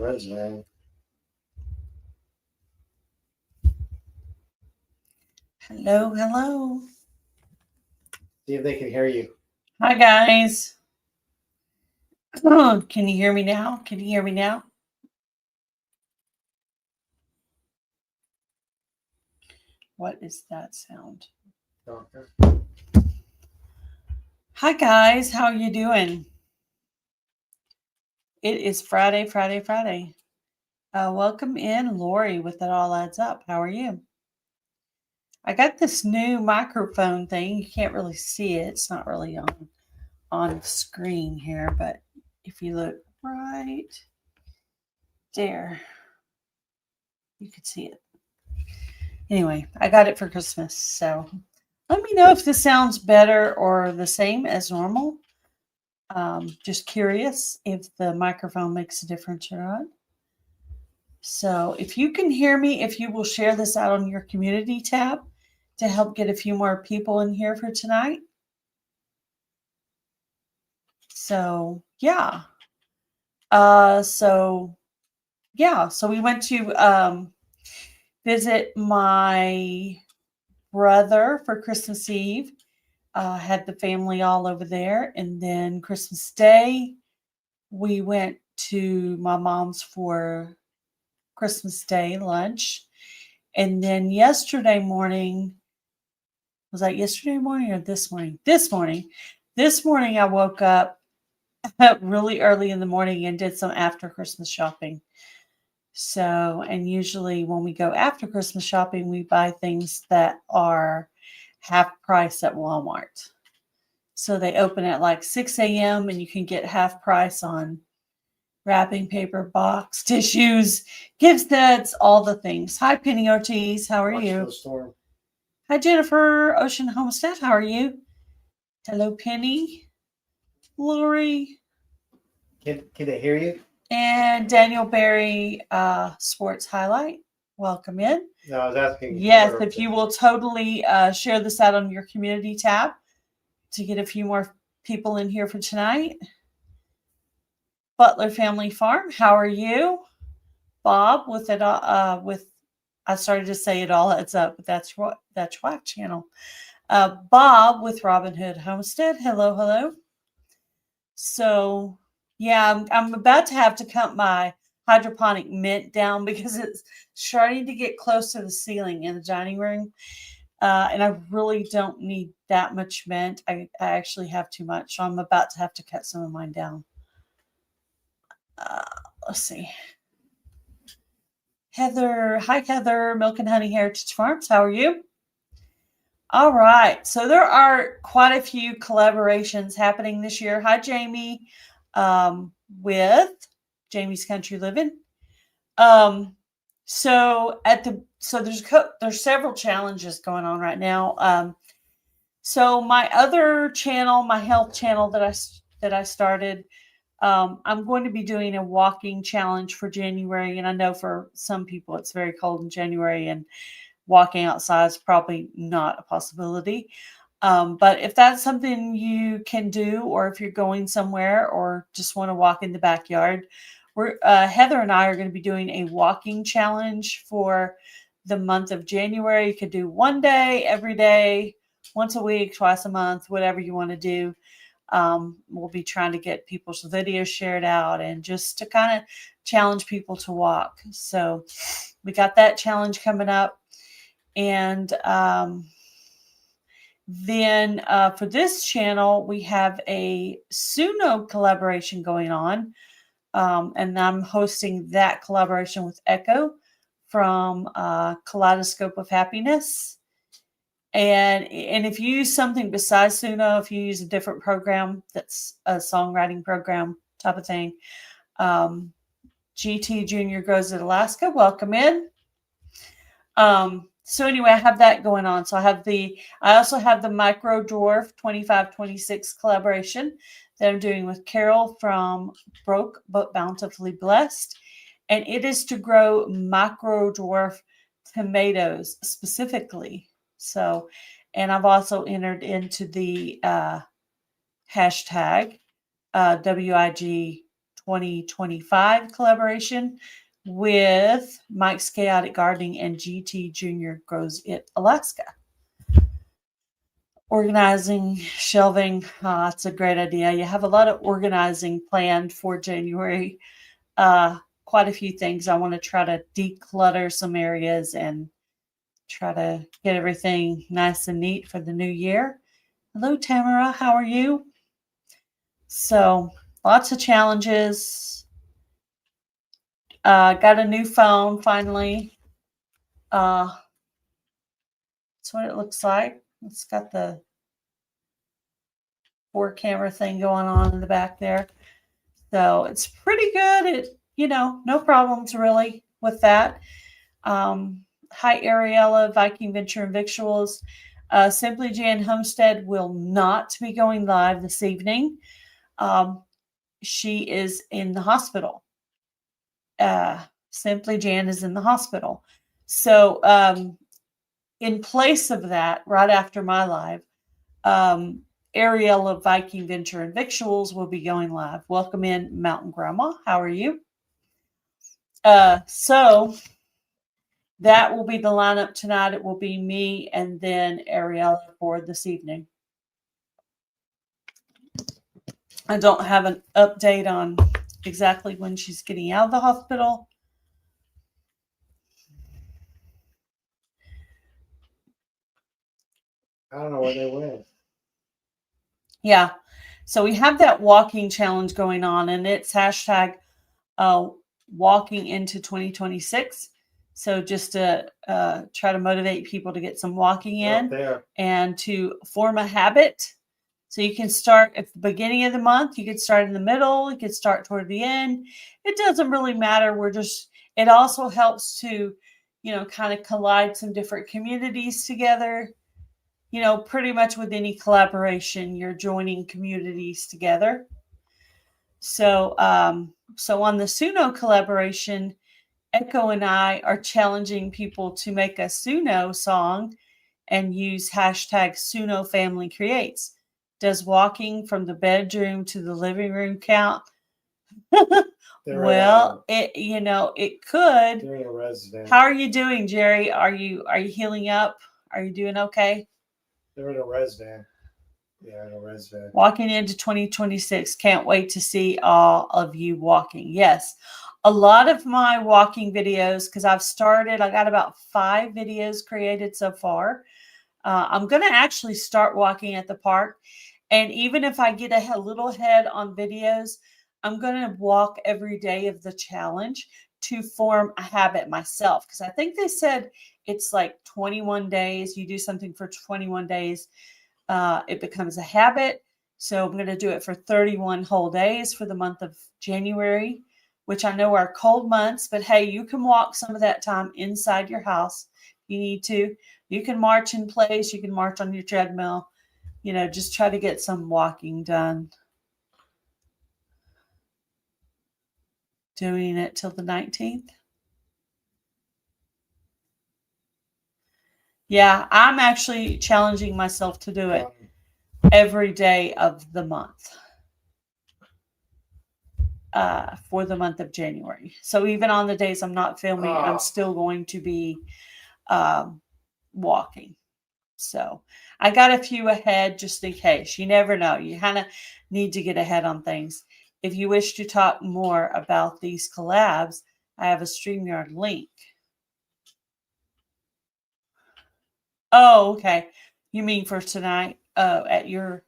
resume. Hello, hello. See if they can hear you. Hi, guys. Oh, can you hear me now? Can you hear me now? What is that sound? Doctor. Hi, guys. How are you doing? It is Friday. Welcome in, Lori, with It All Adds Up. How are you? I got this new microphone thing. You can't really see it. It's not really on screen here, but if you look right there, you could see it. Anyway, I got it for Christmas, so let me know if this sounds better or the same as normal. Just curious if the microphone makes a difference or not. So if you can hear me, if you will share this out on your community tab to help get a few more people in here for tonight. So yeah. So we went to visit my brother for Christmas Eve. Had the family all over there. And then Christmas Day, we went to my mom's for Christmas Day lunch. And then yesterday morning, was that yesterday morning or this morning? This morning. This morning, I woke up really early in the morning and did some after Christmas shopping. So, and usually when we go after Christmas shopping, we buy things that are half price at Walmart. So they open at like 6 a.m. and you can get half price on wrapping paper, box, tissues, gift sets, all the things. Hi, Penny Ortiz. How are you? Hi, Jennifer Ocean Homestead. How are you? Hello, Penny. Lori. Can they hear you? And Daniel Berry Sports Highlight. Welcome in. No, I was asking. Yes, if you will totally share this out on your community tab to get a few more people in here for tonight. Butler Family Farm, how are you? Bob with it I started to say It All Adds Up, but that's WAC channel. Bob with Robin Hood Homestead. Hello. So yeah, I'm about to have to cut my hydroponic mint down because it's starting to get close to the ceiling in the dining room. And I really don't need that much mint. I actually have too much. So I'm about to have to cut some of mine down. Let's see. Heather. Hi, Heather. Milk and Honey Heritage Farms. How are you? All right. So there are quite a few collaborations happening this year. Hi, Jamie. With Jamie's Country Living. So there's several challenges going on right now. So my other channel, my health channel that I started, I'm going to be doing a walking challenge for January, and I know for some people it's very cold in January, and walking outside is probably not a possibility. But if that's something you can do, or if you're going somewhere or just want to walk in the backyard, Heather and I are going to be doing a walking challenge for the month of January. You could do one day, every day, once a week, twice a month, whatever you want to do. We'll be trying to get people's videos shared out and just to kind of challenge people to walk. So we got that challenge coming up. And then for this channel, we have a Suno collaboration going on. And I'm hosting that collaboration with Echo from Kaleidoscope of Happiness. And if you use something besides Suno, if you use a different program that's a songwriting program type of thing, GT Junior Grows in Alaska, welcome in. So anyway, I have that going on. So I also have the Micro Dwarf 2526 collaboration that I'm doing with Carol from Broke But Bountifully Blessed. And it is to grow micro dwarf tomatoes specifically. So, and I've also entered into the hashtag WIG 2025 collaboration with Mike's Chaotic Gardening and GT Junior Grows It Alaska. Organizing, shelving, that's a great idea. You have a lot of organizing planned for January. Quite a few things. I want to try to declutter some areas and try to get everything nice and neat for the new year. Hello, Tamara. How are you? So, lots of challenges. Got a new phone finally. That's what it looks like. It's got the 4-camera thing going on in the back there. So it's pretty good. It, no problems really with that. Hi, Ariella, Viking Venture and Victuals. Simply Jan Homestead will not be going live this evening. She is in the hospital. Simply Jan is in the hospital. So in place of that, right after my live, Ariel of Viking Venture and Victuals will be going live. Welcome in, Mountain Grandma. How are you? So that will be the lineup tonight. It will be me and then Ariel for this evening. I don't have an update on exactly when she's getting out of the hospital. I don't know where they went. Yeah. So we have that walking challenge going on, and it's hashtag walking into 2026. So just to try to motivate people to get some walking in and to form a habit. So you can start at the beginning of the month. You could start in the middle. You could start toward the end. It doesn't really matter. It also helps to, kind of collide some different communities together. Pretty much with any collaboration, you're joining communities together. So, so on the Suno collaboration, Echo and I are challenging people to make a Suno song and use hashtag Suno Family Creates. Does walking from the bedroom to the living room count? Well, it could. They're a resident. How are you doing, Jerry? Are you healing up? Are you doing okay? They're in a resident. Yeah, in a resident. Walking into 2026. Can't wait to see all of you walking. Yes. A lot of my walking videos, because I got about 5 videos created so far. I'm going to actually start walking at the park. And even if I get a little ahead on videos, I'm going to walk every day of the challenge to form a habit myself. Because I think they said it's like 21 days. You do something for 21 days. It becomes a habit. So I'm going to do it for 31 whole days for the month of January, which I know are cold months. But hey, you can walk some of that time inside your house. You need to. You can march in place. You can march on your treadmill. Just try to get some walking done. Doing it till the 19th. Yeah, I'm actually challenging myself to do it every day of the month for the month of January. So even on the days I'm not filming, I'm still going to be walking. So I got a few ahead just in case. You never know. You kind of need to get ahead on things. If you wish to talk more about these collabs, I have a StreamYard link. Oh, okay. You mean for tonight? On your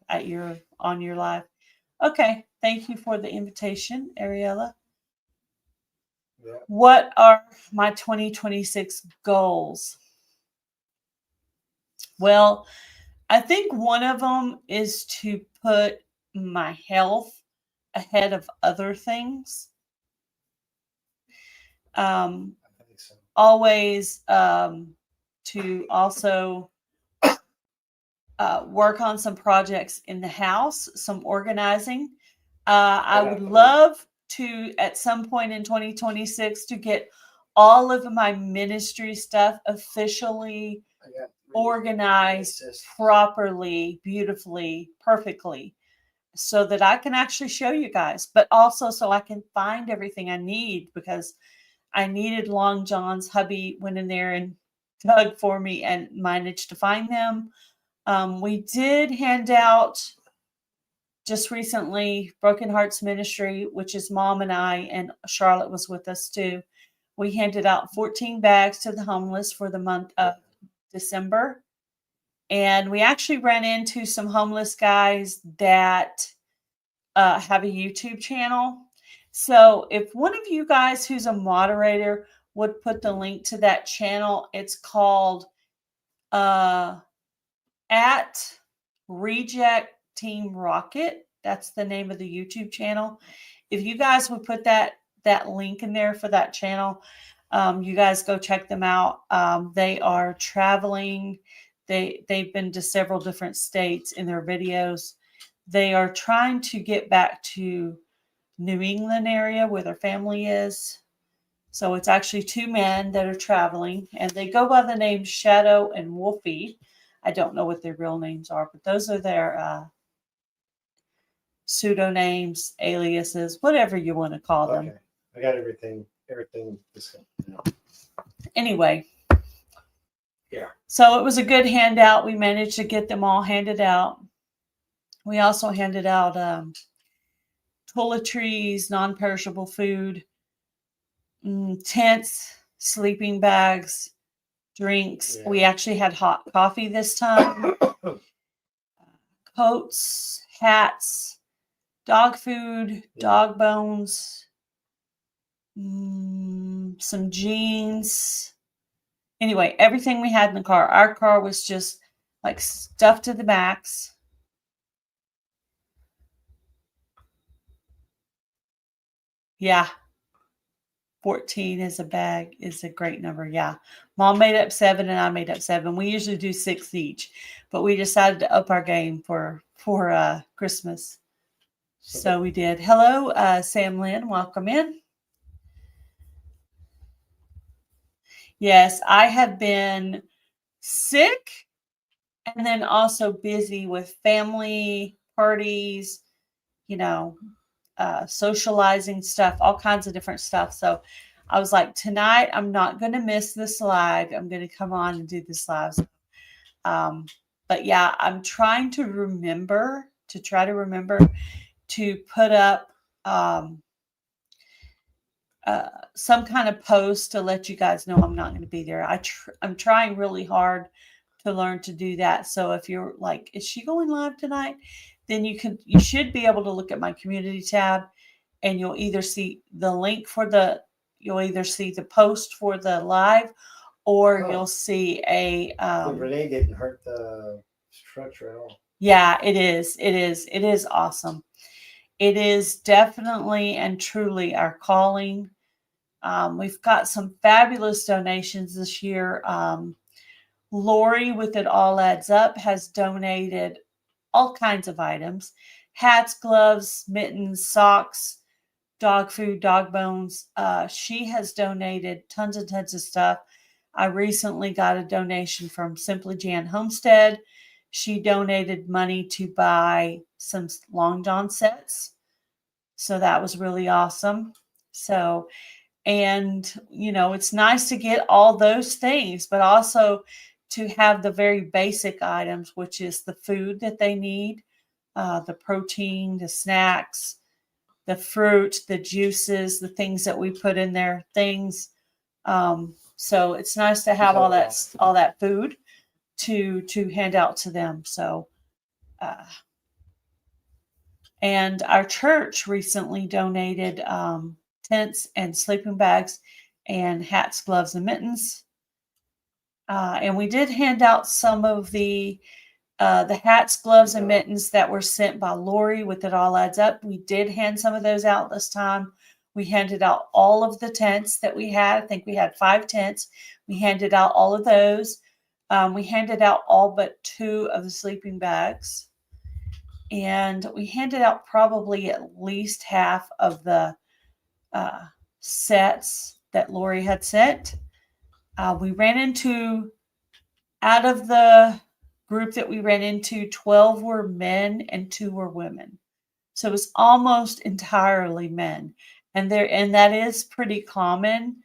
live. Okay. Thank you for the invitation, Ariella. Yeah. What are my 2026 goals? Well, I think one of them is to put my health ahead of other things. I think so. Always to also work on some projects in the house, some organizing. I would love to, at some point in 2026, to get all of my ministry stuff officially organized properly, beautifully, perfectly. so that I can actually show you guys, but also so I can find everything I need, because I needed Long John's. Hubby went in there and dug for me and managed to find them. We did hand out just recently Broken Hearts Ministry, which is Mom and I, and Charlotte was with us too. We handed out 14 bags to the homeless for the month of December. And we actually ran into some homeless guys that have a YouTube channel. So if one of you guys who's a moderator would put the link to that channel, it's called at Reject Team Rocket. That's the name of the YouTube channel. If you guys would put that link in there for that channel, you guys go check them out. They are traveling. They've been to several different states in their videos. They are trying to get back to New England area where their family is. So it's actually two men that are traveling, and they go by the name Shadow and Wolfie. I don't know what their real names are, but those are their pseudonames, aliases, whatever you want to call them. Okay, I got everything discussed. Anyway. Yeah. So it was a good handout. We managed to get them all handed out. We also handed out toiletries, non-perishable food, tents, sleeping bags, drinks. Yeah. We actually had hot coffee this time. Coats, hats, dog food, dog bones, some jeans. Anyway, everything we had in the car. Our car was just like stuffed to the max. Yeah. 14 is a bag is a great number. Yeah. Mom made up 7 and I made up 7. We usually do 6 each, but we decided to up our game for Christmas. So we did. Hello, Sam Lynn. Welcome in. Yes, I have been sick and then also busy with family parties, socializing stuff, all kinds of different stuff. So I was like, tonight I'm not going to miss this live. I'm going to come on and do this live. But yeah, I'm trying to remember to put up some kind of post to let you guys know I'm not going to be there. I'm trying really hard to learn to do that. So if you're like, is she going live tonight? Then you should be able to look at my community tab, and you'll either see the link you'll either see the post for the live, or you'll see a Renee didn't hurt the structure at all. Yeah, it is awesome. It is definitely and truly our calling. We've got some fabulous donations this year. Lori with It All Adds Up has donated all kinds of items: hats, gloves, mittens, socks, dog food, dog bones. She has donated tons and tons of stuff. I recently got a donation from Simply Jan Homestead. She donated money to buy some Long John sets. So that was really awesome. So, and it's nice to get all those things, but also to have the very basic items, which is the food that they need, the protein, the snacks, the fruit, the juices, the things that we put in their things. So it's nice to have all that food to hand out to them. So, and our church recently donated tents and sleeping bags and hats, gloves, and mittens. And we did hand out some of the hats, gloves, and mittens that were sent by Lori with It All Adds Up. We did hand some of those out this time. We handed out all of the tents that we had. I think we had 5 tents. We handed out all of those. We handed out all but 2 of the sleeping bags. And we handed out probably at least half of the sets that Lori had sent. We ran into, out of the group that we ran into, 12 were men and 2 were women. So it's almost entirely men. And that is pretty common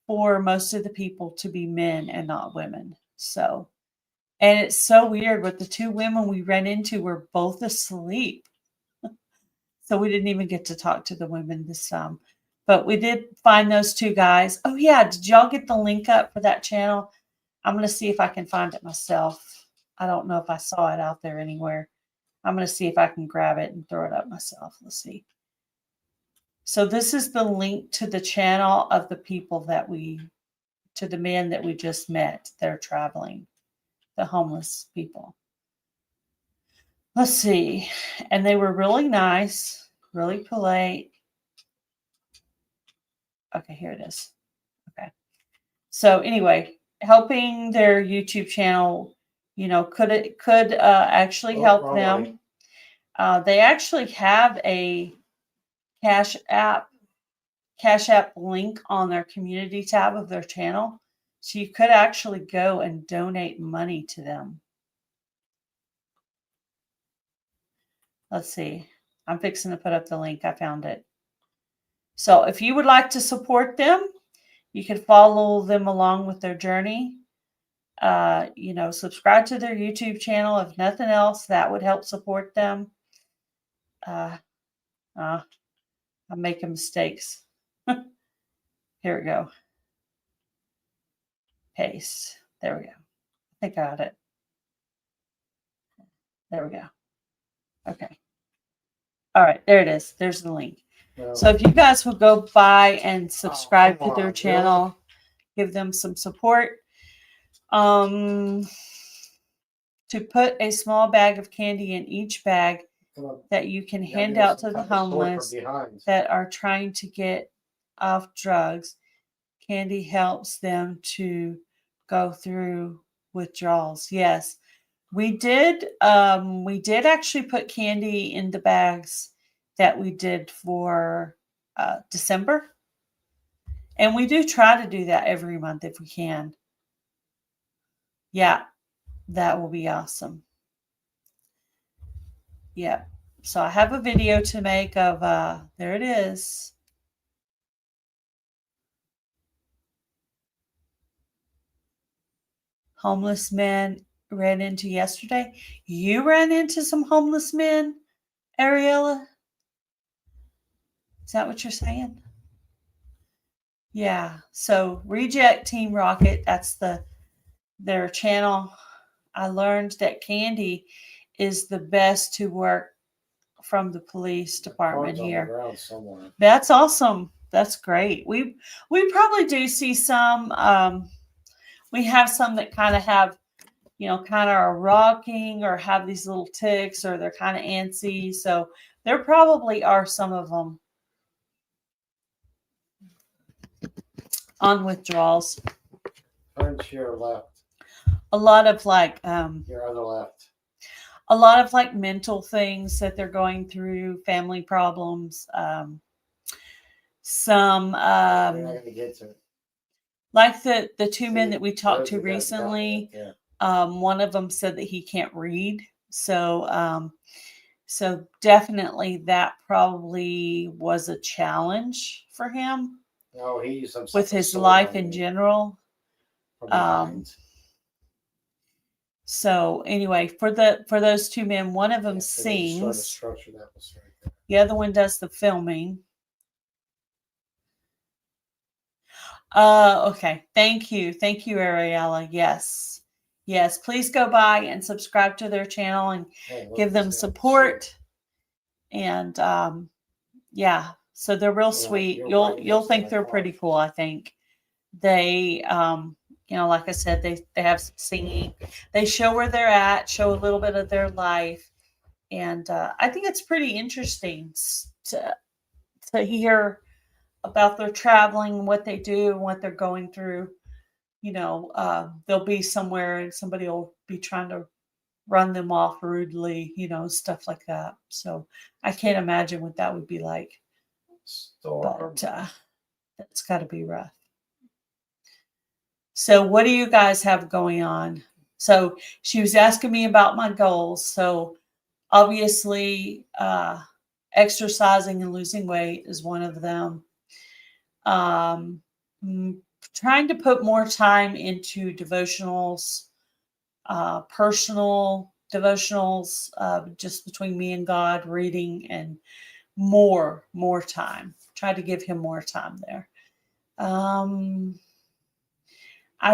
for most of the people to be men and not women. So, and it's so weird, with the two women we ran into were both asleep. So we didn't even get to talk to the women this time. But we did find those two guys. Oh yeah, did y'all get the link up for that channel? I'm going to see if I can find it myself. I don't know if I saw it out there anywhere. I'm going to see if I can grab it and throw it up myself. Let's see. So this is the link to the channel of the people to the men that we just met. They're traveling, the homeless people. Let's see. And they were really nice, really polite. Okay, here it is. Okay. So anyway, helping their YouTube channel, could actually help them. They actually have a Cash App link on their community tab of their channel. So you could actually go and donate money to them. Let's see. I'm fixing to put up the link. I found it. So if you would like to support them, you can follow them along with their journey. Subscribe to their YouTube channel. If nothing else, that would help support them. I'm making mistakes. Here we go. Paste. There we go. I got it. There we go. Okay. All right. There it is. There's the link. No. So if you guys will go by and subscribe to their channel, give them some support. To put a small bag of candy in each bag that you can hand out to the homeless that are trying to get off drugs. Candy helps them to go through withdrawals. Yes, we did. We did actually put candy in the bags that we did for December, and we do try to do that every month if we can. Yeah, that will be awesome. Yeah. So I have a video to make of, there it is. Homeless men ran into yesterday. You ran into some homeless men, Ariella? Is that what you're saying? Yeah. So Reject Team Rocket, that's their channel. I learned that Candy is the best to work from the police department here. That's awesome. That's great. We probably do see some. We have some that kind of have, kind of are rocking or have these little ticks, or they're kind of antsy. So there probably are some of them on withdrawals. Turn to your left. A lot of your other left. A lot of mental things that they're going through, family problems. Some You're not going to get to it. Like the two men that we talked to recently. One of them said that he can't read. So definitely that probably was a challenge for him. No, he used some with his life in general. So anyway, for those two men, one of them sings. Sort of structure that was right there. The other one does the filming. Okay. Thank you, Ariella. Yes. Please go by and subscribe to their channel and give them support. And yeah, so they're real sweet. You'll think they're pretty cool. I think they like I said, they have some singing. They show where they're at, show a little bit of their life, and I think it's pretty interesting to hear about their traveling, what they do, and what they're going through. They'll be somewhere and somebody will be trying to run them off rudely, stuff like that. So I can't imagine what that would be like. But that's got to be rough. So what do you guys have going on? So she was asking me about my goals. So obviously, exercising and losing weight is one of them. Um, Trying to put more time into devotionals, personal devotionals, just between me and God, reading and more time. Try to give him more time there. I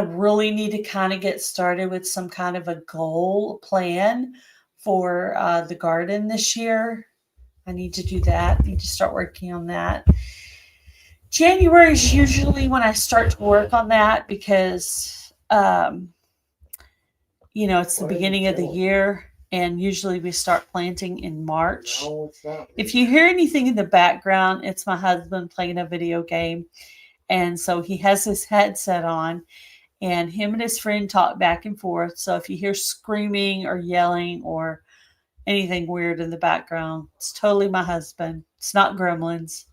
really need to kind of get started with some kind of a goal plan for the garden this year. I need to do that. I need to start working on that. January is usually when I start to work on that because, it's the beginning of the year, and usually we start planting in March. No, it's not. If you hear anything in the background, it's my husband playing a video game. And so he has his headset on, and him and his friend talk back and forth. So if you hear screaming or yelling or anything weird in the background, it's totally my husband. It's not gremlins.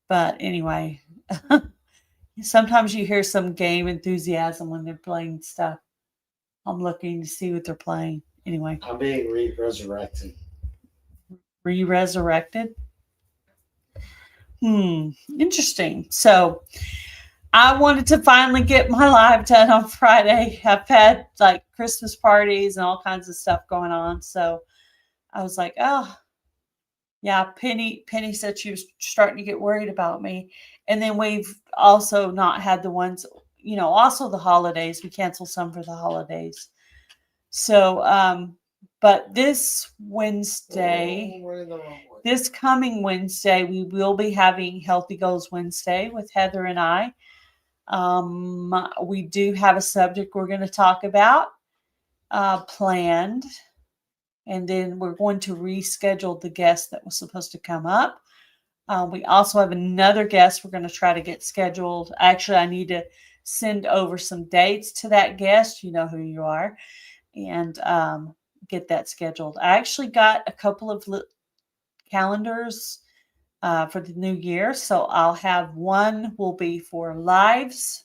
But anyway, sometimes you hear some game enthusiasm when they're playing stuff. I'm looking to see what they're playing. Anyway. I'm being resurrected. Re-resurrected? Interesting. So I wanted to finally get my live done on Friday. I've had like Christmas parties and all kinds of stuff going on. So I was like, oh, yeah, Penny said she was starting to get worried about me. And then we've also not had the ones, also the holidays. We canceled some for the holidays. So, but this coming Wednesday, we will be having Healthy Goals Wednesday with Heather and I. We do have a subject we're going to talk about planned. And then we're going to reschedule the guest that was supposed to come up. We also have another guest we're going to try to get scheduled. Actually, I need to send over some dates to that guest. You know who you are. And get that scheduled. I actually got a couple of calendars for the new year. So I'll have one will be for lives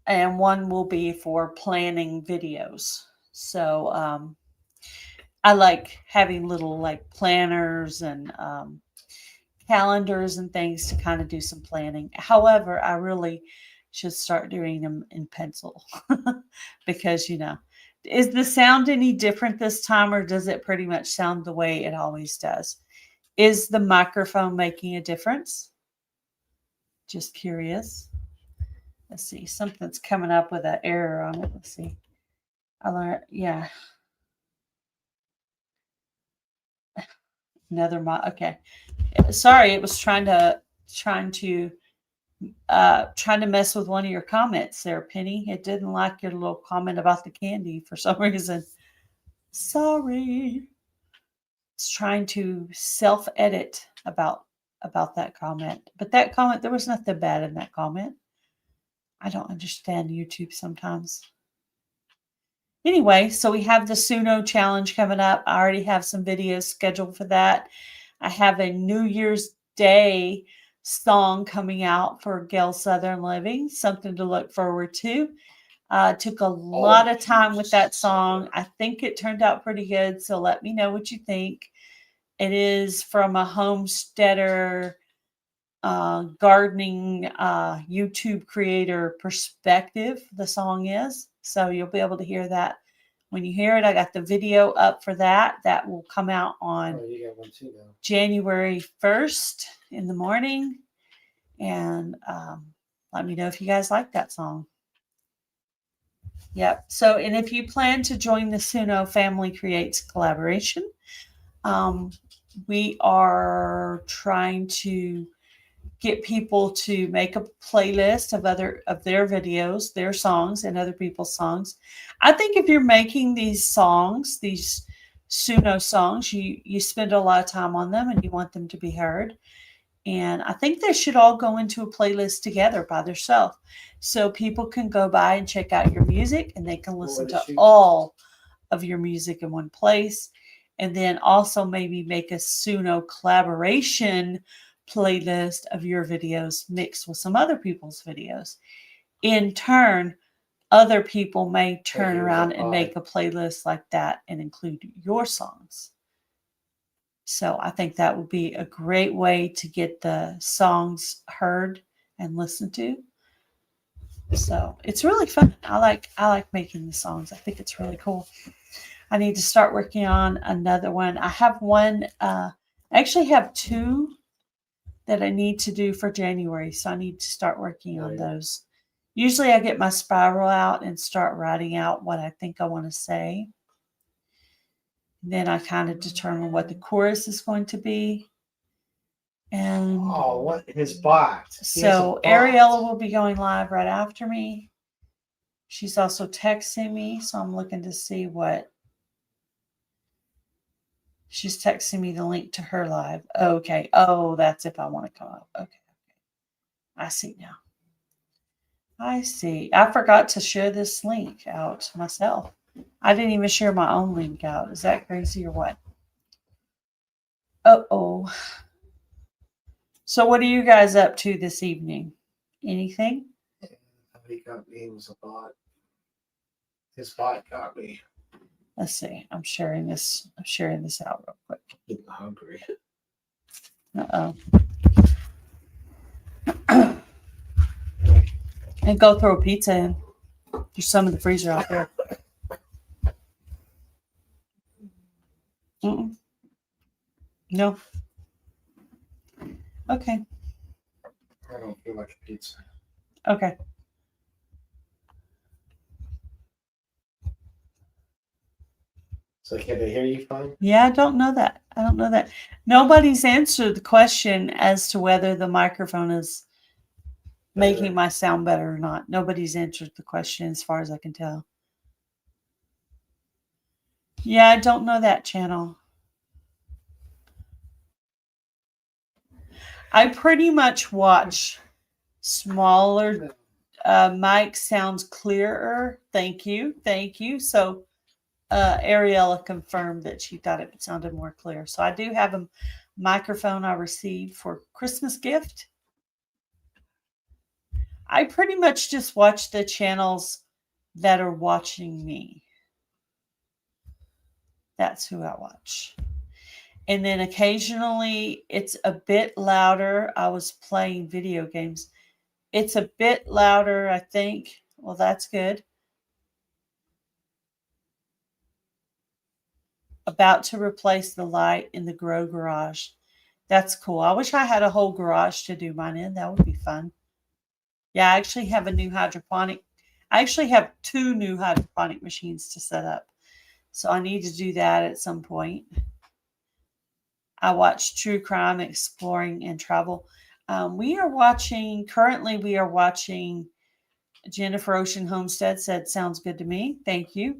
and one will be for planning videos. So I like having little like planners and calendars and things to kind of do some planning. However, I really should start doing them in pencil because, is the sound any different this time, or does it pretty much sound the way it always does? Is the microphone making a difference? Just curious. Let's see. Something's coming up with an error on it. Let's see. Yeah. Another okay. Sorry, it was trying to mess with one of your comments there, Penny. It didn't like your little comment about the candy for some reason. Sorry. It's trying to self-edit about that comment. But that comment, there was nothing bad in that comment. I don't understand YouTube sometimes. Anyway, so we have the Suno challenge coming up. I already have some videos scheduled for that. I have a New Year's Day song coming out for Gale Southern Living, something to look forward to. Took a lot of time with that song. I think it turned out pretty good, so let me know what you think. It is from a homesteader gardening YouTube creator perspective, the song is. So you'll be able to hear that when you hear it. I got the video up for that. That will come out on you got one too, though. January 1st in the morning. And let me know if you guys like that song. Yep. So, and if you plan to join the Suno Family Creates collaboration, we are trying to get people to make a playlist of their videos, their songs, and other people's songs. I think if you're making these songs, these Suno songs, you spend a lot of time on them and you want them to be heard. And I think they should all go into a playlist together by themselves. So people can go by and check out your music and they can listen to all of your music in one place. And then also maybe make a Suno collaboration playlist of your videos mixed with some other people's videos. In turn, other people may turn around and make a playlist like that and include your songs. So I think that would be a great way to get the songs heard and listened to. So it's really fun. I like making the songs. I think it's really cool. I need to start working on another one. I have one. I actually have two that I need to do for January, so I need to start working on those. Usually, I get my spiral out and start writing out what I think I want to say. Then I kind of determine what the chorus is going to be. And what his bot? so Ariella will be going live right after me. She's also texting me, so I'm looking to see what she's texting me the link to her live. Okay. Oh, that's if I want to come up. Okay. I see now. I see. I forgot to share this link out myself. I didn't even share my own link out. Is that crazy or what? Uh-oh. So what are you guys up to this evening? Anything? He got me. It was a bot. His bot got me. Let's see. I'm sharing this out real quick. I'm getting hungry. Uh-oh. And go throw a pizza in. There's some in the freezer out there. Mm-mm. No. Okay. I don't feel like a pizza. Okay. So can they hear you fine? Yeah, I don't know that. Nobody's answered the question as to whether the microphone is making my sound better or not. Nobody's answered the question as far as I can tell. Yeah, I don't know that channel. I pretty much watch smaller mic sounds clearer. Thank you. So Ariella confirmed that she thought it sounded more clear. So I do have a microphone I received for Christmas gift. I pretty much just watch the channels that are watching me. That's who I watch. And then occasionally it's a bit louder. I was playing video games. It's a bit louder, I think. Well, that's good. About to replace the light in the grow garage. That's cool. I wish I had a whole garage to do mine in. That would be fun. Yeah, I actually have a new hydroponic. I actually have 2 new hydroponic machines to set up. So I need to do that at some point. I watch true crime, exploring, and travel. Currently we are watching Jennifer Ocean Homestead said, sounds good to me. Thank you.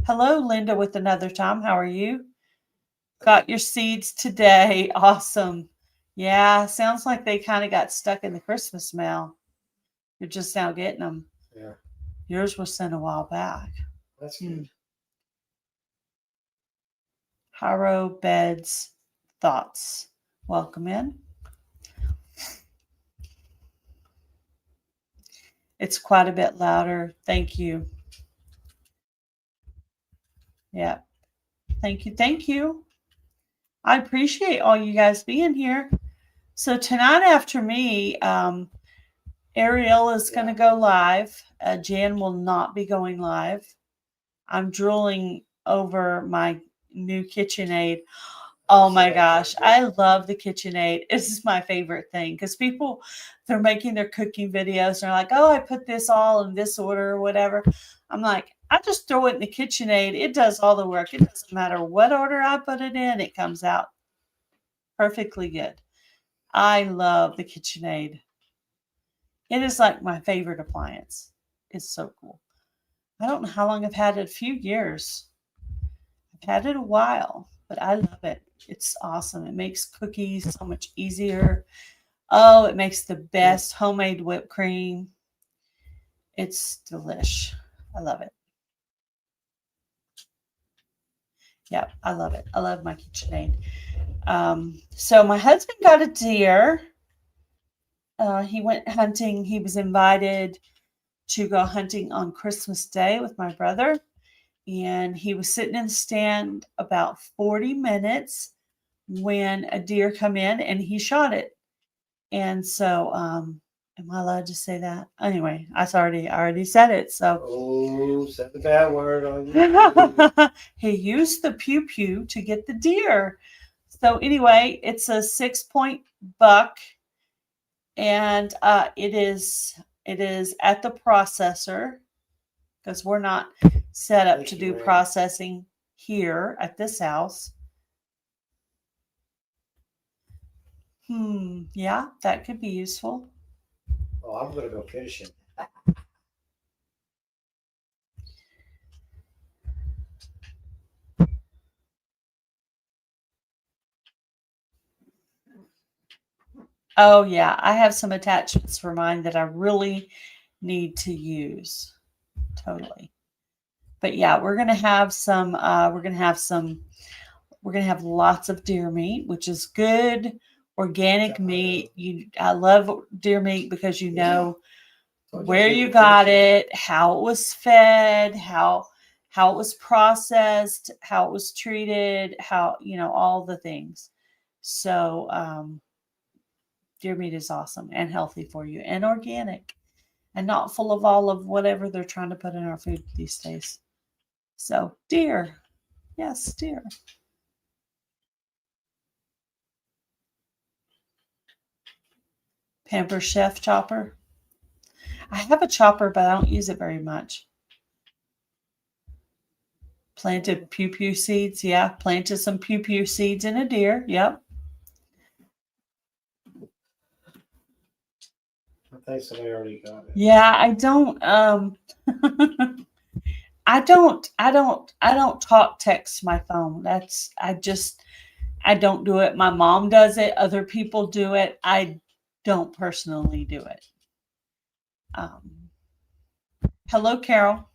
Hello, Linda with Another Time. How are you? Got your seeds today. Awesome. Yeah, sounds like they kind of got stuck in the Christmas mail. You're just now getting them. Yeah. Yours was sent a while back. That's good. Haro Beds Thoughts. Welcome in. It's quite a bit louder. Thank you. Yeah. Thank you. I appreciate all you guys being here. So tonight after me, Ariel is going to go live. Jan will not be going live. I'm drooling over my new KitchenAid. Oh my gosh, I love the KitchenAid. This is my favorite thing because people, they're making their cooking videos and they're like, oh, I put this all in this order or whatever. I'm like, I just throw it in the KitchenAid. It does all the work. It doesn't matter what order I put it in. It comes out perfectly good. I love the KitchenAid. It is like my favorite appliance. It's so cool. I don't know how long I've had it. A few years. I've had it a while, but I love it. It's awesome. It makes cookies so much easier. Oh, it makes the best homemade whipped cream. It's delish. I love it. Yeah, I love it. I love my KitchenAid. So my husband got a deer. He went hunting. He was invited to go hunting on Christmas Day with my brother. And he was sitting in the stand about 40 minutes when a deer come in and he shot it. And so, am I allowed to say that? Anyway, I already said it. So Oh, said the bad word on you. he used the pew pew to get the deer. So anyway, it's a 6-point buck, and it is at the processor because we're not set up to do processing here at this house. Yeah, that could be useful. Oh, I'm gonna go fishing. Oh yeah, I have some attachments for mine that I really need to use. Totally. But yeah, we're gonna have some. We're gonna have lots of deer meat, which is good organic meat. I love deer meat because you know where you got it, how it was fed, how it was processed, how it was treated, how all the things. So deer meat is awesome and healthy for you and organic and not full of all of whatever they're trying to put in our food these days. So deer, yes, deer. Pamper Chef chopper. I have a chopper, but I don't use it very much. Planted pew pew seeds. Yeah, planted some pew pew seeds in a deer. Yep. I think somebody already got it. Yeah, I don't. I don't talk text my phone. I don't do it. My mom does it. Other people do it. I don't personally do it. Hello, Carol.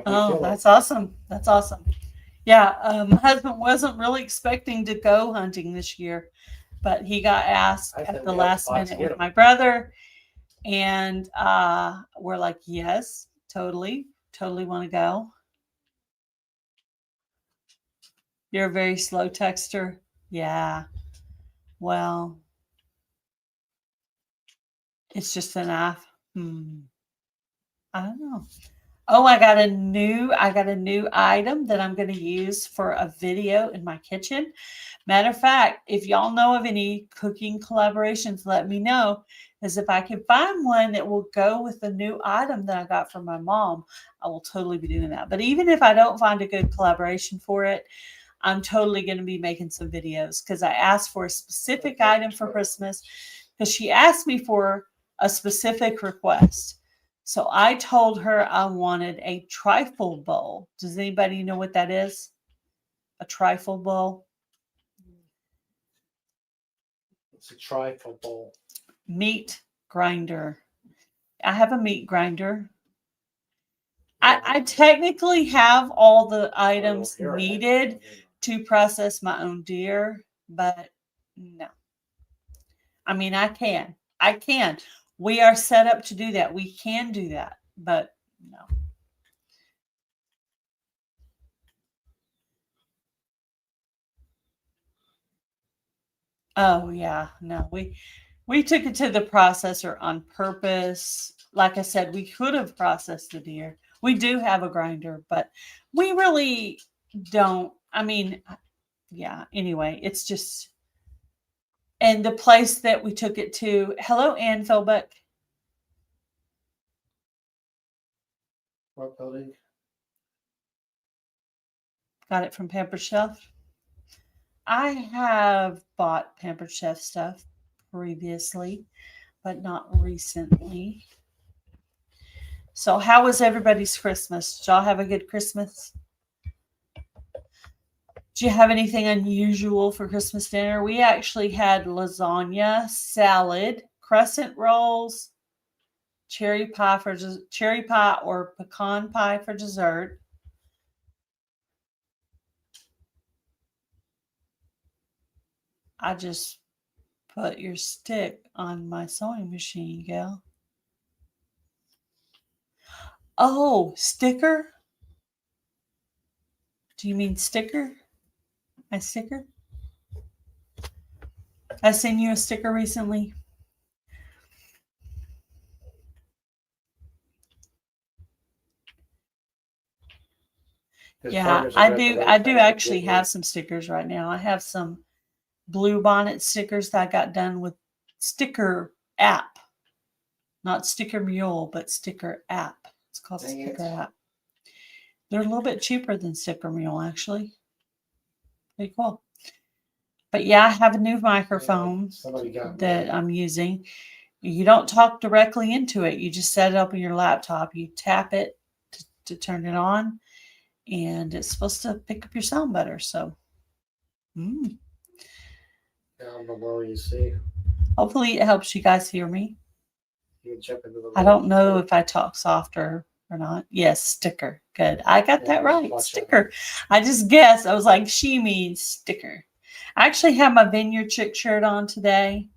Oh, that's awesome. That's awesome. Yeah, my husband wasn't really expecting to go hunting this year, but he got asked at the last minute with my brother, and we're like, yes, totally want to go. You're a very slow texter. Yeah. Well, it's just an app. I don't know. Oh, I got a new item that I'm going to use for a video in my kitchen. Matter of fact, if y'all know of any cooking collaborations, let me know. As if I can find one that will go with the new item that I got from my mom, I will totally be doing that. But even if I don't find a good collaboration for it, I'm totally going to be making some videos because I asked for a specific item for Christmas because she asked me for a specific request. So I told her I wanted a trifle bowl. Does anybody know what that is? A trifle bowl? It's a trifle bowl. Meat grinder. I have a meat grinder. I technically have all the items needed to process my own deer, but no. I mean, I can. We are set up to do that. We can do that, but no. Oh yeah, no. We took it to the processor on purpose. Like I said, we could have processed the deer. We do have a grinder, but we really don't. I mean, yeah, anyway, it's just and the place that we took it to. Hello, Ann Philbeck. What building? Got it from Pampered Chef. I have bought Pampered Chef stuff previously, but not recently. So, how was everybody's Christmas? Did y'all have a good Christmas? Do you have anything unusual for Christmas dinner? We actually had lasagna, salad, crescent rolls, cherry pie or pecan pie for dessert. I just put your stick on my sewing machine, gal. Oh, sticker? Do you mean sticker? My sticker? I sent you a sticker recently. Yeah, I do actually have some stickers right now. I have some blue bonnet stickers that I got done with Sticker App. Not Sticker Mule, but Sticker App. It's called Sticker App. They're a little bit cheaper than Sticker Mule, actually. Pretty cool. But yeah, I have a new microphone that I'm using. You don't talk directly into it. You just set it up on your laptop. You tap it to turn it on, and it's supposed to pick up your sound better. So, down below, you see. Hopefully, it helps you guys hear me. You can jump into the. I don't know if I talk softer or not. Yes, sticker. Good. I got that right. Sticker. I just guessed. I was like, she means sticker. I actually have my Vineyard Chick shirt on today.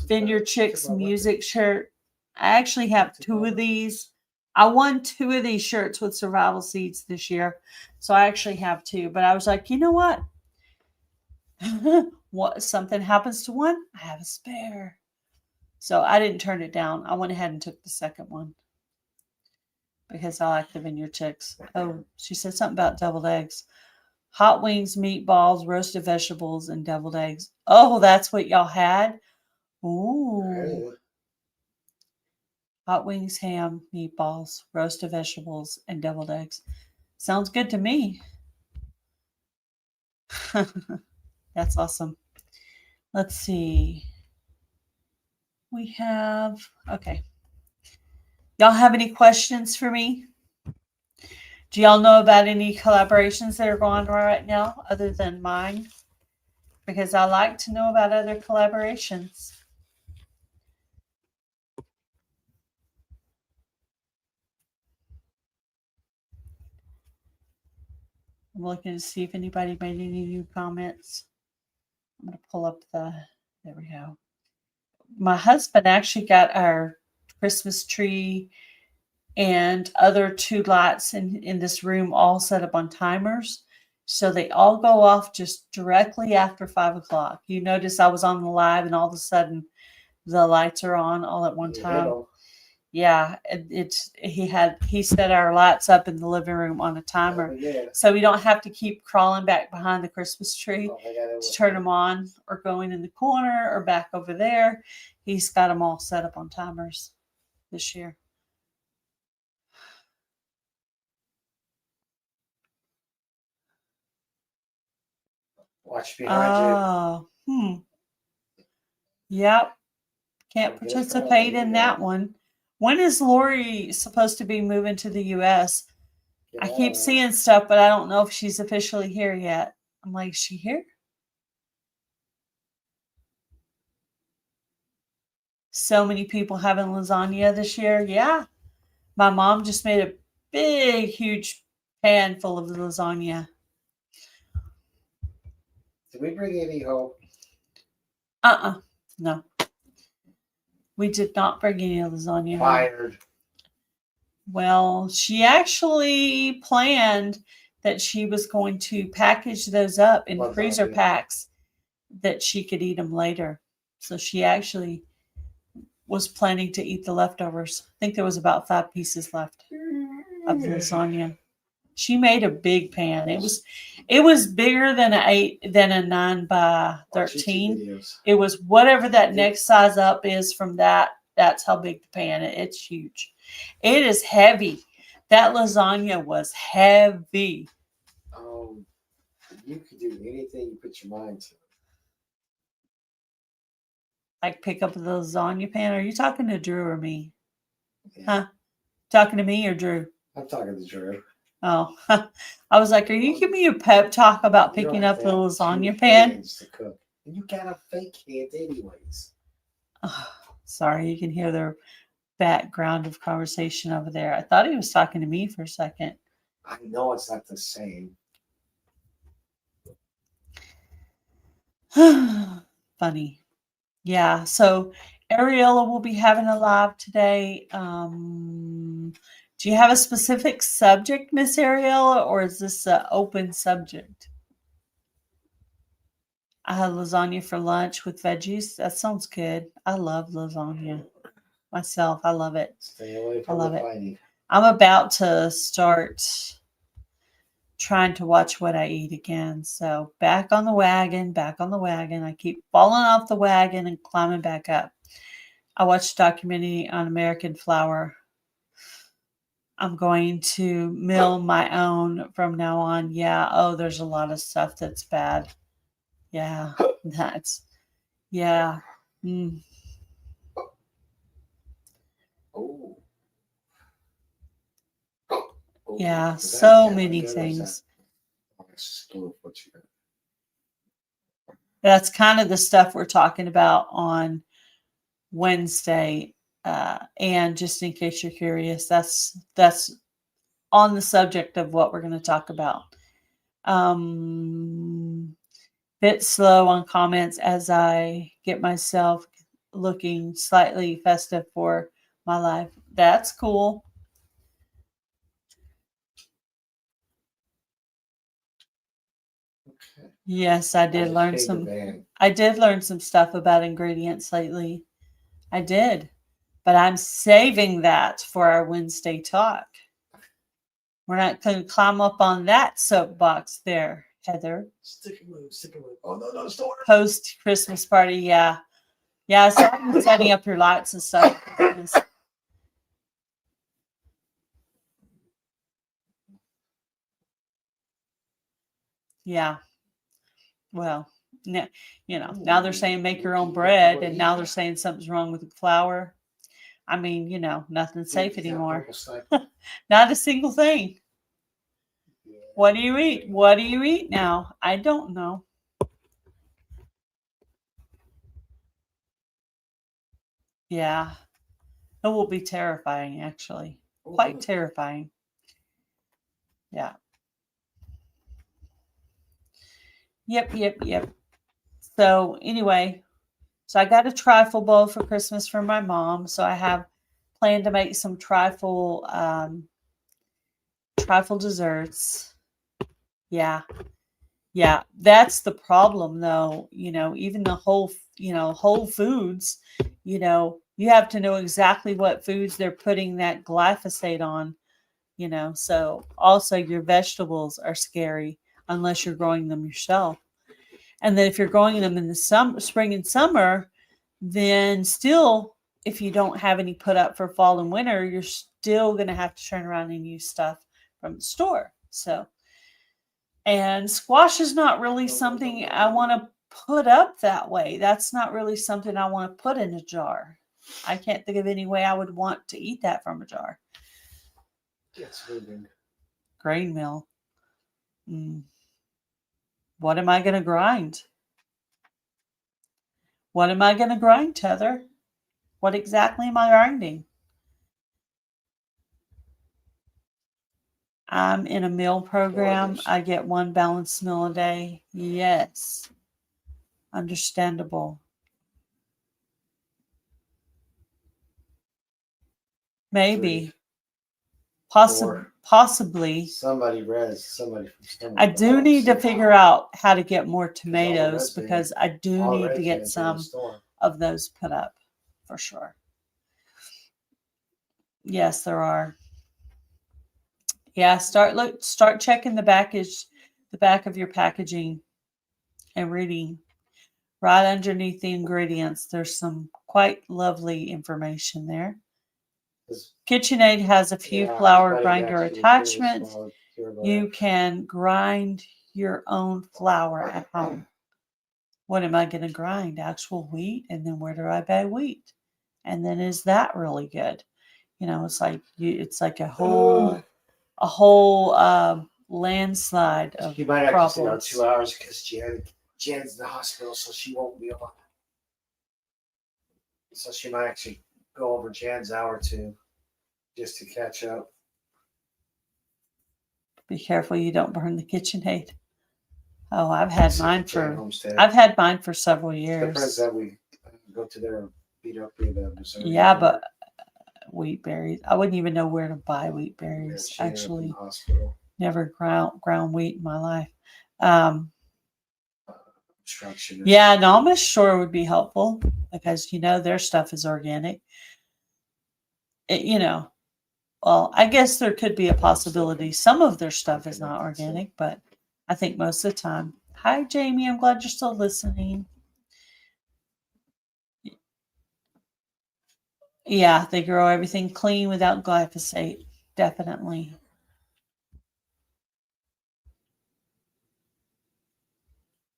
Vineyard Chick's music shirt. I actually have 2 of these. I won 2 of these shirts with survival seeds this year. So I actually have 2. But I was like, you know what? What something happens to one, I have a spare. So I didn't turn it down. I went ahead and took the second one because I like the Vineyard Chicks. Oh, she said something about deviled eggs. Hot wings, meatballs, roasted vegetables, and deviled eggs. Oh, that's what y'all had? Ooh. Hot wings, ham, meatballs, roasted vegetables, and deviled eggs. Sounds good to me. That's awesome. Let's see. We have, okay. Y'all have any questions for me? Do y'all know about any collaborations that are going on right now other than mine? Because I like to know about other collaborations. I'm looking to see if anybody made any new comments. I'm going to pull up there we go. My husband actually got our Christmas tree and other 2 lights in this room all set up on timers. So they all go off just directly after 5 o'clock. You notice I was on the live and all of a sudden the lights are on all at one time. Yeah, he set our lights up in the living room on a timer. So we don't have to keep crawling back behind the Christmas tree to turn them on or going in the corner or back over there. He's got them all set up on timers this year. Watch behind you. Yep. Can't participate in that one. When is Lori supposed to be moving to the U.S.? I keep seeing stuff, but I don't know if she's officially here yet. I'm like, is she here? So many people having lasagna this year. Yeah. My mom just made a big, huge pan full of lasagna. Did we bring any home? No. We did not bring any lasagna. Fired. Well, she actually planned that she was going to package those up in freezer packs that she could eat them later. So she actually was planning to eat the leftovers. I think there was about 5 pieces left of the lasagna. She made a big pan. It was bigger than a 9 by 13. It was whatever that next size up is from that. That's how big the pan is. It's huge. It is heavy. That lasagna was heavy. You could do anything you put your mind to. Like pick up the lasagna pan. Are you talking to Drew or me? Yeah. Huh? Talking to me or Drew? I'm talking to Drew. Oh, I was like, are you giving me a pep talk about picking up the lasagna pan? To cook. And you got a fake hand anyways. Oh, sorry, you can hear the background of conversation over there. I thought he was talking to me for a second. I know it's not the same. Funny. Yeah, so Ariella will be having a live today. Do you have a specific subject, Miss Ariella, or is this an open subject? I had lasagna for lunch with veggies. That sounds good. I love lasagna myself. I love it. Stay away I from love the it. fighting. I'm about to start trying to watch what I eat again. So back on the wagon, back on the wagon. I keep falling off the wagon and climbing back up. I watched a documentary on American flour. I'm going to mill my own from now on. Yeah. Oh, there's a lot of stuff that's bad. Yeah. Yeah. Mm, Oh. yeah. Is that So cat many good or is things. that- it's just a little what you got? That's kind of the stuff we're talking about on Wednesday. And just in case you're curious, that's on the subject of what we're going to talk about. Bit slow on comments as I get myself looking slightly festive for my life. That's cool. Okay. Yes, I did just learn paid the some. van. I did learn some stuff about ingredients lately. I did, but I'm saving that for our Wednesday talk. We're not going to climb up on that soapbox there, Heather. Stick and move, stick and move. Oh no, store. Post Christmas party, yeah. Yeah, so I'm setting up your lights and stuff. Yeah. Well, now they're saying make your own bread, and now they're saying something's wrong with the flour. I mean, nothing's safe anymore. Not a single thing. What do you eat? What do you eat now? I don't know. Yeah. It will be terrifying, actually. Quite terrifying. Yeah. Yep. So anyway, I got a trifle bowl for Christmas from my mom. So I have planned to make some trifle desserts. Yeah. That's the problem though. Even the Whole Foods, you have to know exactly what foods they're putting that glyphosate on, so also your vegetables are scary unless you're growing them yourself. And then if you're growing them in the spring and summer, then still, if you don't have any put up for fall and winter, you're still going to have to turn around and use stuff from the store. So, and squash is not really something I want to put up that way. That's not really something I want to put in a jar. I can't think of any way I would want to eat that from a jar. It's moving. Grain mill. What am I going to grind? What am I going to grind, Tether? What exactly am I grinding? I'm in a meal program. I get one balanced meal a day. Yes. Understandable. Maybe. Possibly. Somebody from somewhere. I do need to figure out how to get more tomatoes because I do need to get some of those put up for sure. Yes, there are. Yeah, start checking the back of your packaging and reading right underneath the ingredients. There's some quite lovely information there. KitchenAid has a few flour grinder attachments. You can grind your own flour at home. What am I going to grind? Actual wheat, and then where do I buy wheat? And then is that really good? It's like a whole landslide of You might have problems. to stay on 2 hours because Jan's in the hospital, so she won't be able. So she might actually go over Jan's hour too, just to catch up. Be careful you don't burn the KitchenAid. Oh, I've had mine for several years. The friends that we go to there beat up with Yeah, but wheat berries. I wouldn't even know where to buy wheat berries. She ended up in Actually, the hospital. never ground wheat in my life. Obstruction. Yeah, an Amish store would be helpful because their stuff is organic. Well, I guess there could be a possibility some of their stuff is not organic, but I think most of the time. Hi, Jamie. I'm glad you're still listening. Yeah, they grow everything clean without glyphosate. Definitely.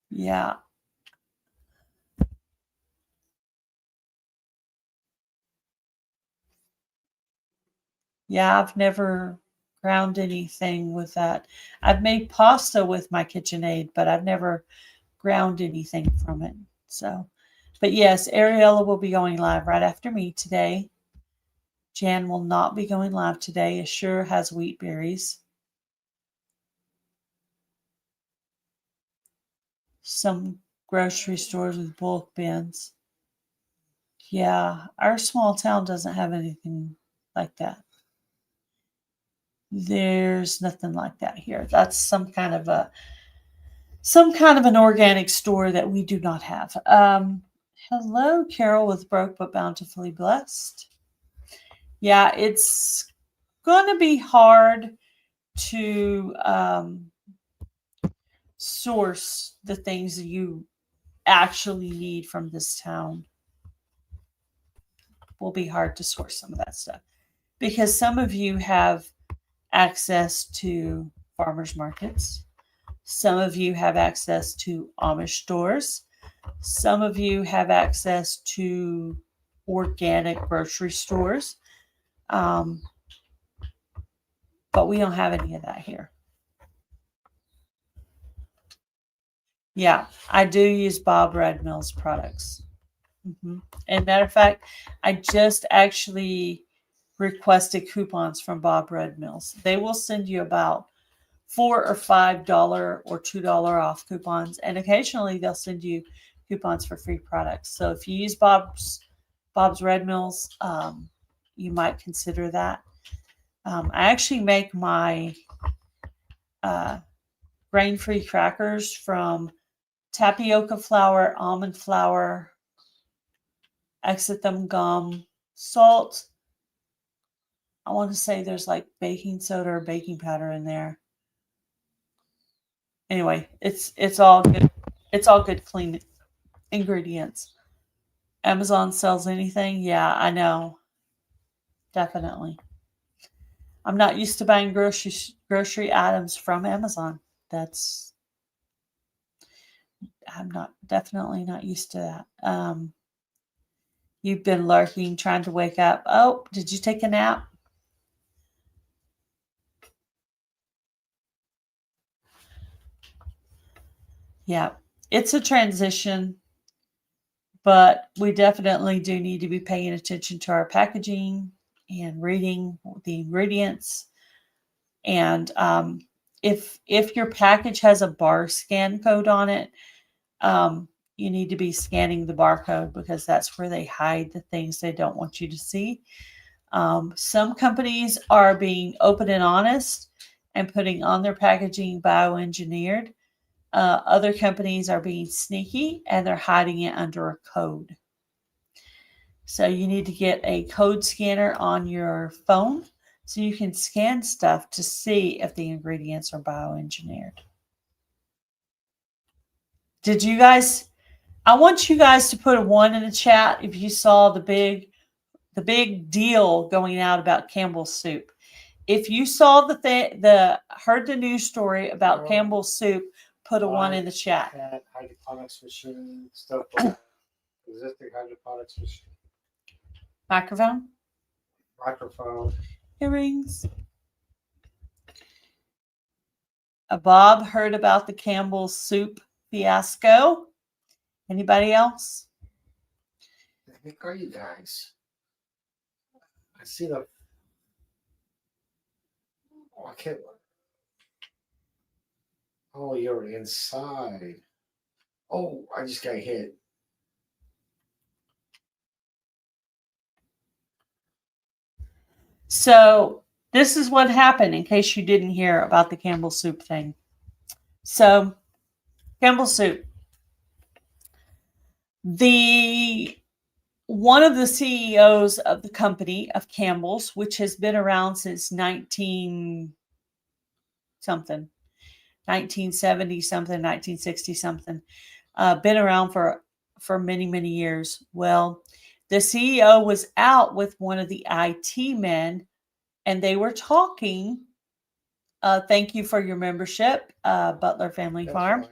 Yeah. Yeah, I've never ground anything with that. I've made pasta with my KitchenAid, but I've never ground anything from it. So, but yes, Ariella will be going live right after me today. Jan will not be going live today. Assure has wheat berries. Some grocery stores with bulk bins. Yeah, our small town doesn't have anything like that. There's nothing like that here. That's some kind of an organic store that we do not have. Hello, Carol with Broke but Bountifully Blessed. Yeah, it's going to be hard to source the things that you actually need from this town. Will be hard to source some of that stuff because some of you have access to farmers markets. Some of you have access to Amish stores. Some of you have access to organic grocery stores. But we don't have any of that here. Yeah, I do use Bob Red Mills products. And matter of fact, I just actually requested coupons from Bob Red Mills. They will send you about $4 or $5 or $2 off coupons, and occasionally they'll send you coupons for free products. So if you use Bob's Red Mills, you might consider that. I actually make my grain-free crackers from tapioca flour, almond flour, exethum gum, salt. I want to say there's like baking soda or baking powder in there. Anyway, it's all good. It's all good, clean ingredients. Amazon sells anything? Yeah, I know. Definitely. I'm not used to buying grocery items from Amazon. I'm definitely not used to that. You've been lurking, trying to wake up. Oh, did you take a nap? Yeah, it's a transition, but we definitely do need to be paying attention to our packaging and reading the ingredients. And if your package has a bar scan code on it, you need to be scanning the barcode because that's where they hide the things they don't want you to see. Some companies are being open and honest and putting on their packaging bioengineered. Other companies are being sneaky and they're hiding it under a code. So you need to get a code scanner on your phone so you can scan stuff to see if the ingredients are bioengineered. Did you guys? I want you guys to put a 1 in the chat if you saw the big deal going out about Campbell's soup. If you saw heard the news story about Campbell's soup, put a 1 in the chat. Hydroponics machine, stuff like existing hydroponics machine. Microphone? Earrings. Bob heard about the Campbell's soup fiasco. Anybody else? The heck are you guys? I see the. Oh, I can't. Oh, you're inside. Oh, I just got hit. So this is what happened in case you didn't hear about the Campbell soup thing. So Campbell soup. One of the CEOs of the company of Campbell's, which has been around since 1970 something, 1960 something, been around for many, many years. Well, the CEO was out with one of the IT men, and they were talking. Thank you for your membership, Butler Family That's Farm, right.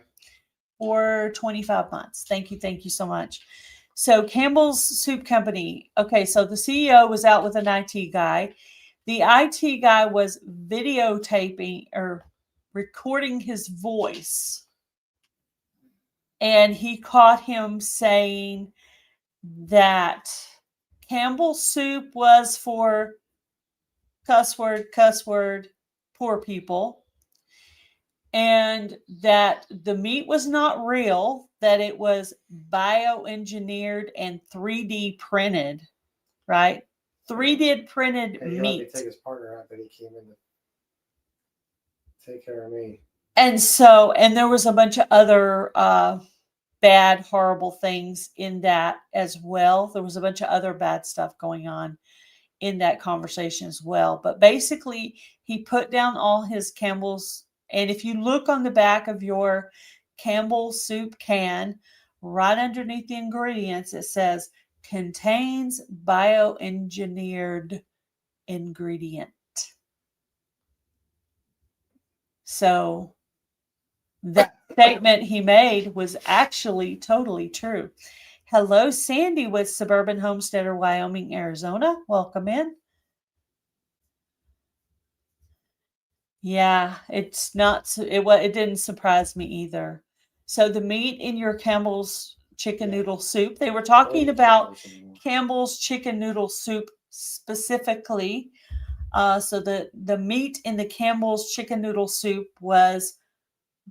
for 25 months. Thank you so much. So Campbell's Soup Company. Okay, so the CEO was out with an IT guy. The IT guy was videotaping or recording his voice, and he caught him saying that Campbell's soup was for cuss word, poor people, and that the meat was not real, that it was bioengineered and 3D printed, right? 3D printed Yeah, he let me meat. take his partner out, but he came in to take care of me. And so, and there was a bunch of other bad, horrible things in that as well. There was a bunch of other bad stuff going on in that conversation as well. But basically, he put down all his Campbell's. And if you look on the back of your Campbell soup can, right underneath the ingredients, it says contains bioengineered ingredient. So that statement he made was actually totally true. Hello, Sandy with Suburban Homesteader, Wyoming, Arizona. Welcome in. Yeah, it's not. It didn't surprise me either. So the meat in your Campbell's chicken noodle soup. They were talking about Campbell's chicken noodle soup specifically. So the meat in the Campbell's chicken noodle soup was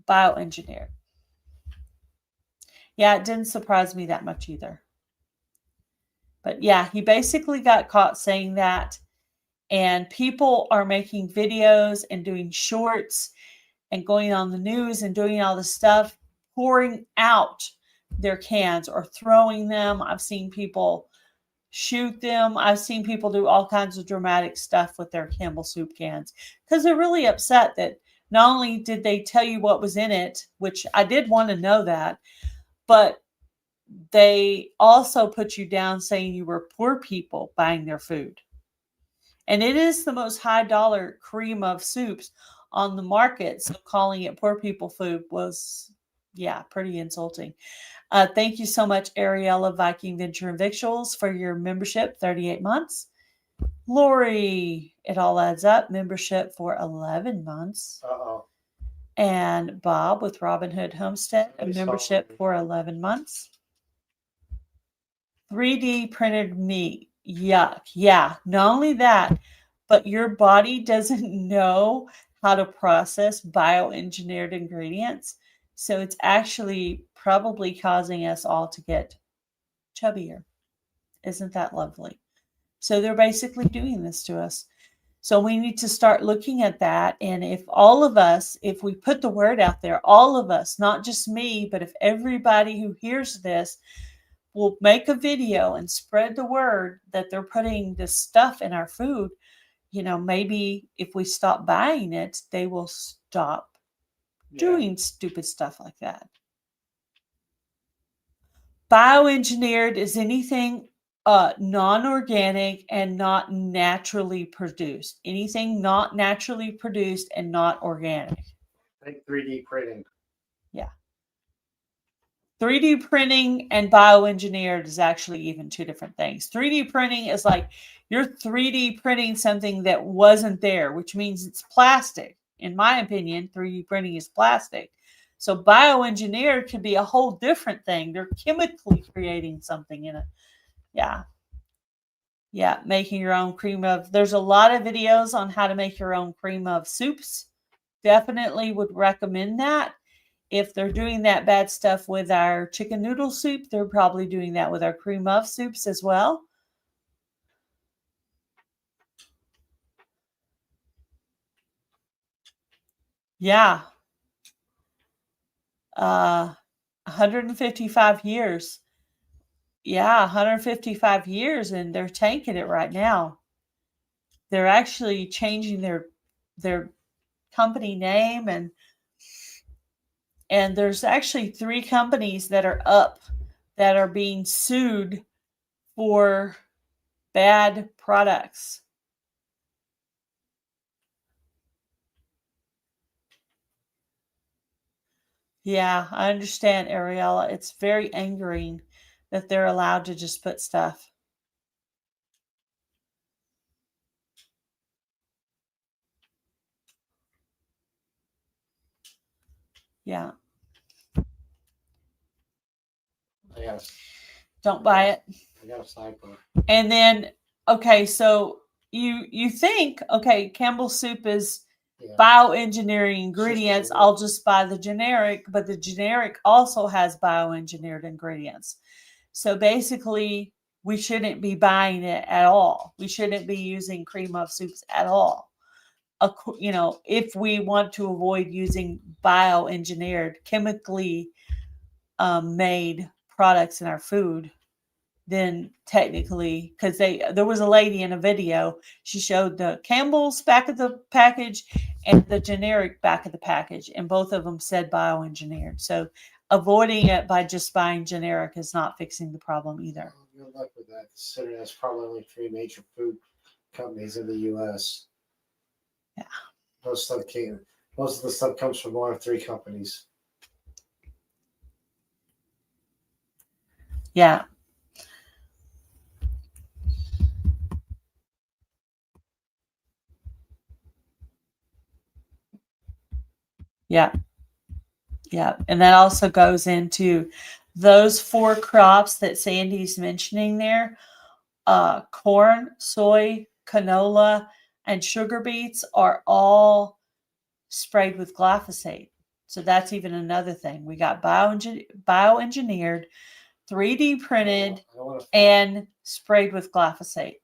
bioengineered. Yeah, it didn't surprise me that much either. But yeah, he basically got caught saying that. And people are making videos and doing shorts and going on the news and doing all this stuff, pouring out their cans or throwing them. I've seen people shoot them. I've seen people do all kinds of dramatic stuff with their Campbell soup cans because they're really upset that not only did they tell you what was in it, which I did want to know that, but they also put you down saying you were poor people buying their food. And it is the most high dollar cream of soups on the market. So calling it poor people food was, yeah, pretty insulting. Thank you so much, Ariella Viking Venture and Victuals, for your membership, 38 months. Lori, it all adds up, membership for 11 months. Uh-oh. And Bob with Robin Hood Homestead, a membership for 11 months. 3D printed meat. Yuck. Yeah. Not only that, but your body doesn't know how to process bioengineered ingredients. So it's actually probably causing us all to get chubbier. Isn't that lovely? So they're basically doing this to us. So we need to start looking at that. And if all of us, if we put the word out there, all of us, not just me, but if everybody who hears this will make a video and spread the word that they're putting this stuff in our food, maybe if we stop buying it, they will stop doing stupid stuff like that. Bioengineered is anything non-organic and not naturally produced. Anything not naturally produced and not organic. Like 3D printing. Yeah. 3D printing and bioengineered is actually even two different things. 3D printing is like you're 3D printing something that wasn't there, which means it's plastic. In my opinion, 3D printing is plastic. So bioengineered could be a whole different thing. They're chemically creating something in it. Yeah. Yeah, making your own cream of. There's a lot of videos on how to make your own cream of soups. Definitely would recommend that. If they're doing that bad stuff with our chicken noodle soup, they're probably doing that with our cream of soups as well. Yeah. 155 years. Yeah, 155 years, and they're tanking it right now. They're actually changing their company name, and there's actually 3 companies that are up that are being sued for bad products. Yeah, I understand, Ariella. It's very angering that they're allowed to just put stuff. Yeah. Don't buy it. I got a sidebar. And then, okay, so you think, okay, Campbell's soup is bioengineering ingredients. I'll just buy the generic, but the generic also has bioengineered ingredients. So basically, we shouldn't be buying it at all. We shouldn't be using cream of soups at all. If we want to avoid using bioengineered, chemically made products in our food, then technically, because there was a lady in a video, she showed the Campbell's back of the package and the generic back of the package, and both of them said bioengineered. So avoiding it by just buying generic is not fixing the problem either. Good luck with that, considering there's probably only 3 major food companies in the U.S. Yeah. Most of the stuff comes from 1 or 3 companies. Yeah. Yeah. Yeah. And that also goes into those 4 crops that Sandy's mentioning there. Corn, soy, canola, and sugar beets are all sprayed with glyphosate. So that's even another thing. We got bioengineered, 3D printed, and sprayed with glyphosate.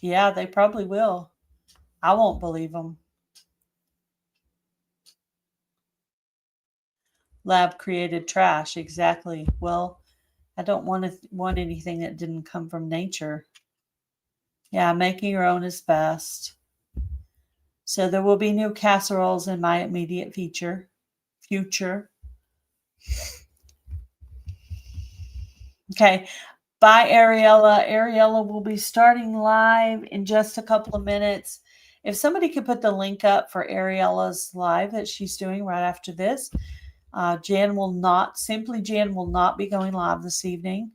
Yeah, they probably will. I won't believe them. Lab created trash. Exactly. Well, I don't want anything that didn't come from nature. Yeah, making your own is best. So there will be new casseroles in my immediate future. Okay. Bye, Ariella. Ariella will be starting live in just a couple of minutes. If somebody could put the link up for Ariella's live that she's doing right after this, Jan will not be going live this evening.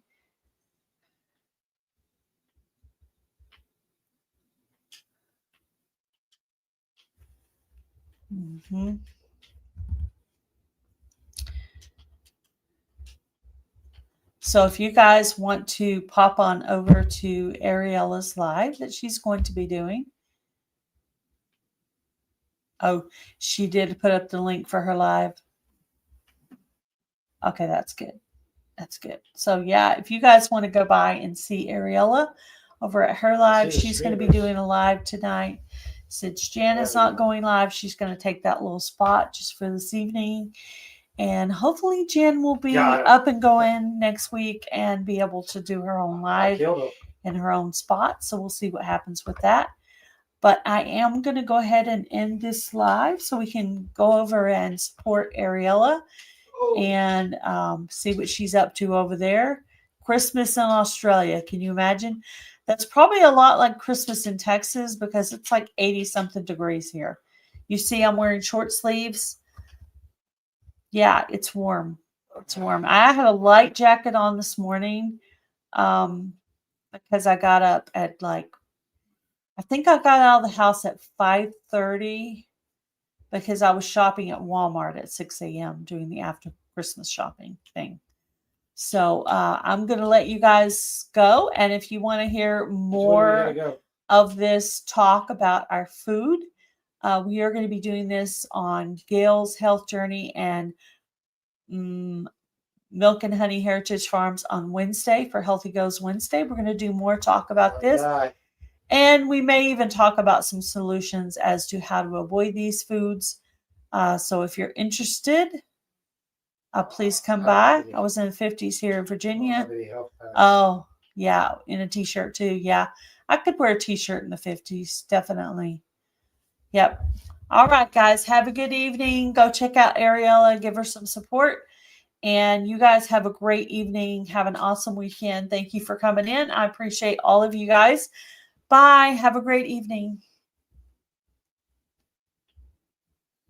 Mm-hmm. So if you guys want to pop on over to Ariella's live that she's going to be doing. Oh, she did put up the link for her live. Okay, that's good. That's good. So yeah, if you guys want to go by and see Ariella over at her live, she's going to be doing a live tonight. Since Jan is not going live, she's going to take that little spot just for this evening. And hopefully Jen will be up and going next week and be able to do her own live in her own spot. So we'll see what happens with that. But I am going to go ahead and end this live so we can go over and support Ariella and see what she's up to over there. Christmas in Australia. Can you imagine? That's probably a lot like Christmas in Texas because it's like 80-something degrees here. You see I'm wearing short sleeves. Yeah, it's warm. It's warm. I had a light jacket on this morning because I got up at I think I got out of the house at 5:30 because I was shopping at Walmart at 6 a.m. doing the after Christmas shopping thing. So I'm going to let you guys go. And if you want to hear more of this talk about our food, we are going to be doing this on Gail's Health Journey and Milk and Honey Heritage Farms on Wednesday for Healthy Goes Wednesday. We're going to do more talk about this. And we may even talk about some solutions as to how to avoid these foods. So if you're interested, please come by. I was in the 50s here in Virginia. Oh, yeah, in a t-shirt too. Yeah, I could wear a t-shirt in the 50s, definitely. Yep. All right, guys, have a good evening. Go check out Ariella, give her some support. And you guys have a great evening. Have an awesome weekend. Thank you for coming in. I appreciate all of you guys. Bye. Have a great evening.